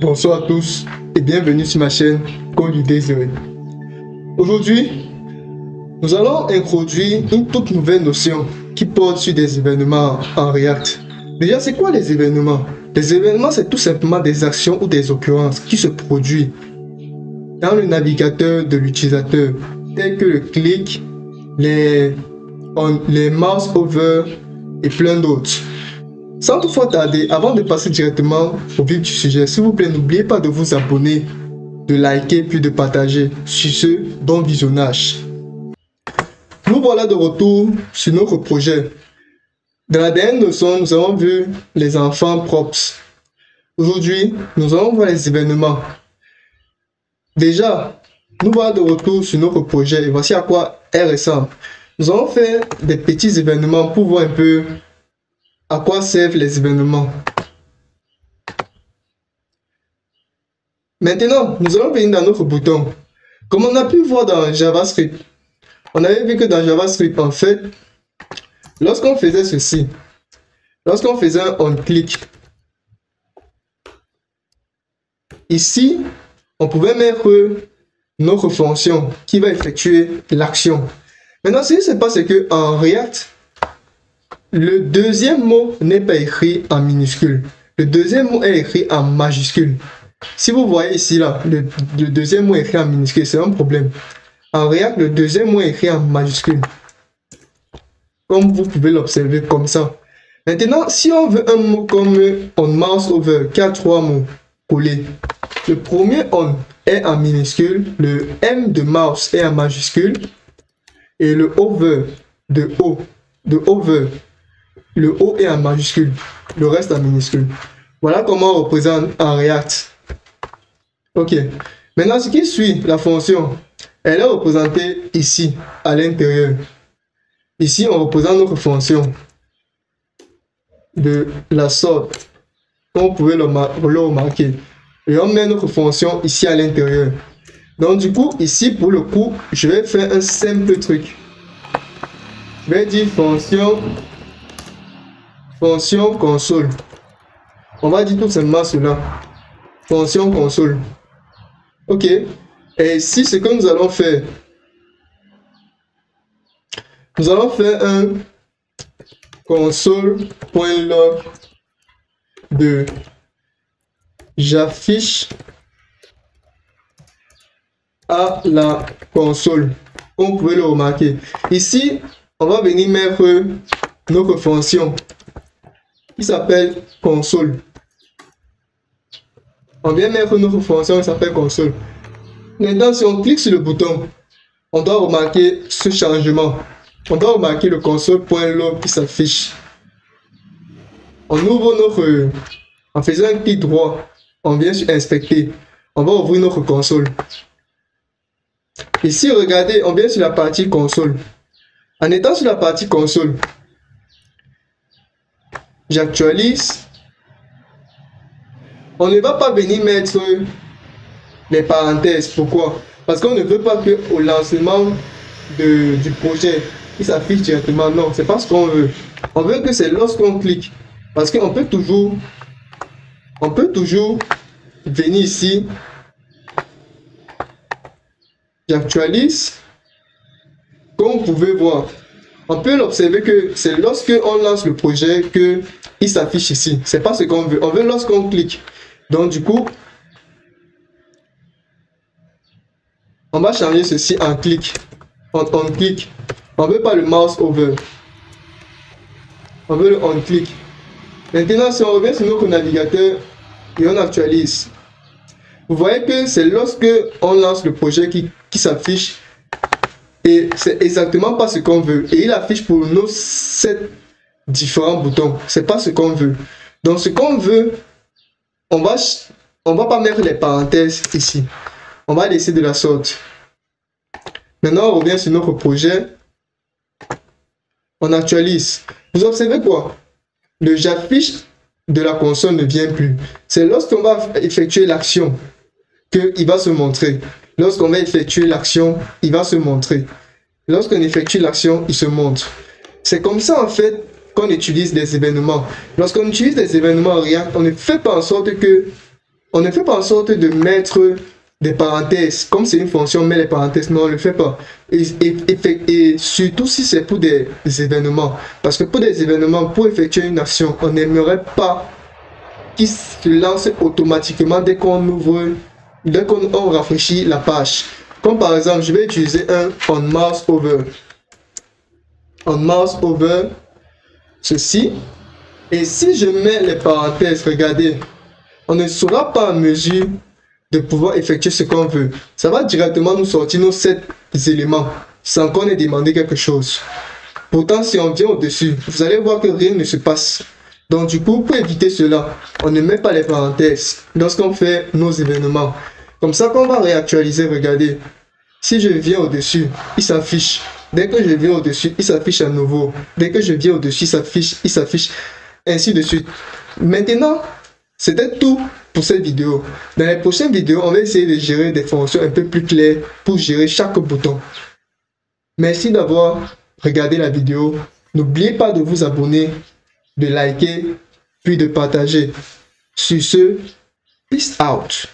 Bonsoir à tous et bienvenue sur ma chaîne Code du Désiré. Aujourd'hui, nous allons introduire une toute nouvelle notion qui porte sur des événements en React. Déjà, c'est quoi les événements? Les événements, c'est tout simplement des actions ou des occurrences qui se produisent dans le navigateur de l'utilisateur, tels que le clic, les mouse over et plein d'autres. Sans toutefois tarder, avant de passer directement au vif du sujet, s'il vous plaît, n'oubliez pas de vous abonner, de liker puis de partager. Sur ce, bon visionnage. Nous voilà de retour sur notre projet. Dans la dernière leçon, nous avons vu les enfants props. Aujourd'hui, nous allons voir les événements. Déjà, nous voilà de retour sur notre projet et voici à quoi elle ressemble. Nous allons faire des petits événements pour voir un peu à quoi servent les événements. Maintenant, nous allons venir dans notre bouton. Comme on a pu voir dans JavaScript, on avait vu que dans JavaScript, en fait, lorsqu'on faisait ceci, lorsqu'on faisait un on-click, ici, on pouvait mettre notre fonction qui va effectuer l'action. Maintenant, ce qui se passe, c'est que en React, le deuxième mot n'est pas écrit en minuscule. Le deuxième mot est écrit en majuscule. Si vous voyez ici, là, le deuxième mot est écrit en minuscule, c'est un problème. En React, le deuxième mot est écrit en majuscule. Comme vous pouvez l'observer comme ça. Maintenant, si on veut un mot comme on mouse over, qui a trois mots collés, le premier on est en minuscule, le M de mouse est en majuscule, et le over de over, le O est en majuscule, le reste en minuscule. Voilà comment on représente en React. Ok. Maintenant, ce qui suit, la fonction, elle est représentée ici, à l'intérieur. Ici, on représente notre fonction de la sorte, comme vous pouvez le remarquer. Et on met notre fonction ici à l'intérieur. Donc, du coup, ici, pour le coup, je vais faire un simple truc. Je vais dire fonction console. On va dire tout simplement cela. Fonction console. Ok. Et ici, ce que nous allons faire, nous allons faire un console.log de j'affiche à la console. Comme vous pouvez le remarquer. Ici, on va venir mettre notre fonction qui s'appelle console. On vient mettre notre fonction qui s'appelle console. Maintenant, si on clique sur le bouton, on doit remarquer ce changement. On doit remarquer le console.log qui s'affiche. On ouvre notre... En faisant un clic droit, on vient sur inspecter. On va ouvrir notre console. Ici, regardez, on vient sur la partie console. En étant sur la partie console, j'actualise. On ne va pas venir mettre les parenthèses. Pourquoi? Parce qu'on ne veut pas que au lancement du projet, il s'affiche directement. Non, c'est pas ce qu'on veut. On veut que c'est lorsqu'on clique. Parce qu'on peut toujours venir ici. J'actualise. Comme vous pouvez voir, on peut l'observer que c'est lorsque on lance le projet que il s'affiche ici. C'est pas ce qu'on veut. On veut lorsqu'on clique. Donc du coup, on va changer ceci en clic. On clique. On veut pas le mouse over. On veut le on click. Maintenant, si on revient sur notre navigateur et on actualise, vous voyez que c'est lorsque on lance le projet qui s'affiche. Et c'est exactement pas ce qu'on veut. Et il affiche pour nos 7 différents boutons. C'est pas ce qu'on veut. Donc ce qu'on veut, on va pas mettre les parenthèses ici. On va laisser de la sorte. Maintenant, on revient sur notre projet. On actualise. Vous observez quoi? Le j'affiche de la console ne vient plus. C'est lorsqu'on va effectuer l'action qu'il va se montrer. Lorsqu'on va effectuer l'action, il va se montrer. Lorsqu'on effectue l'action, il se montre. C'est comme ça en fait qu'on utilise des événements. Lorsqu'on utilise des événements en React, on ne fait pas en sorte que On ne fait pas en sorte de mettre des parenthèses. Comme c'est une fonction, on met les parenthèses. Non, on ne le fait pas. Et surtout si c'est pour des événements. Parce que pour des événements, pour effectuer une action, on n'aimerait pas qu'il se lance automatiquement dès qu'on ouvre, dès qu'on rafraîchit la page. Comme par exemple, je vais utiliser un on mouse over. On mouse over ceci. Et si je mets les parenthèses, regardez, on ne sera pas en mesure de pouvoir effectuer ce qu'on veut. Ça va directement nous sortir nos 7 éléments sans qu'on ait demandé quelque chose. Pourtant, si on vient au-dessus, vous allez voir que rien ne se passe. Donc du coup, pour éviter cela, on ne met pas les parenthèses lorsqu'on fait nos événements. Comme ça, quand on va réactualiser, regardez, si je viens au-dessus, il s'affiche. Dès que je viens au-dessus, il s'affiche à nouveau. Dès que je viens au-dessus, il s'affiche, ainsi de suite. Maintenant, c'était tout pour cette vidéo. Dans les prochaines vidéos, on va essayer de gérer des fonctions un peu plus claires pour gérer chaque bouton. Merci d'avoir regardé la vidéo. N'oubliez pas de vous abonner, de liker, puis de partager. Sur ce, peace out.